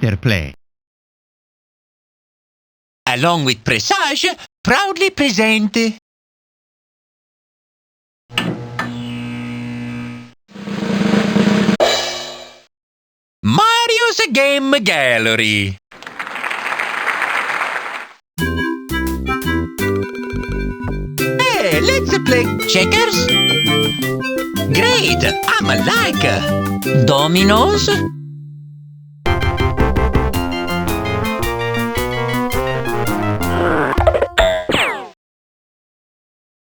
interplay. Along with Presage, proudly present Mario's Game Gallery. Hey, let's play checkers. Great, I'm like Dominoes.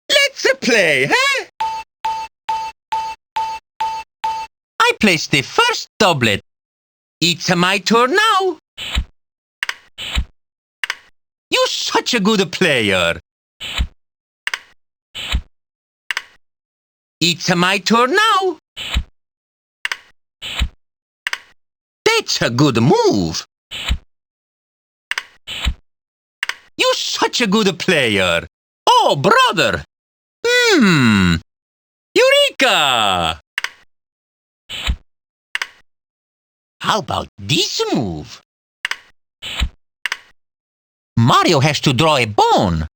Let's play, huh? I placed the first doublet. It's my turn now. You're such a good player. It's my turn now. That's a good move. You're such a good player. Oh, brother. Eureka! How about this move? Mario has to draw a bone.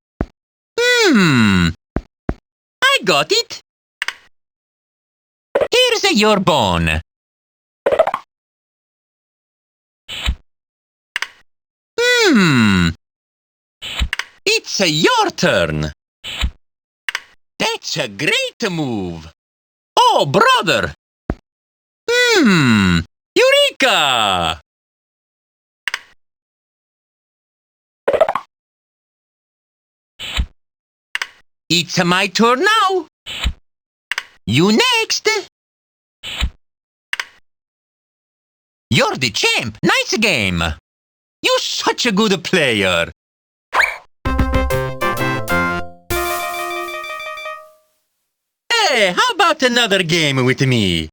I got it. Here's your bone. It's your turn. That's a great move. Oh, brother. Eureka! It's my turn now. You next. You're the champ. Nice game. You're such a good player. Hey, how about another game with me?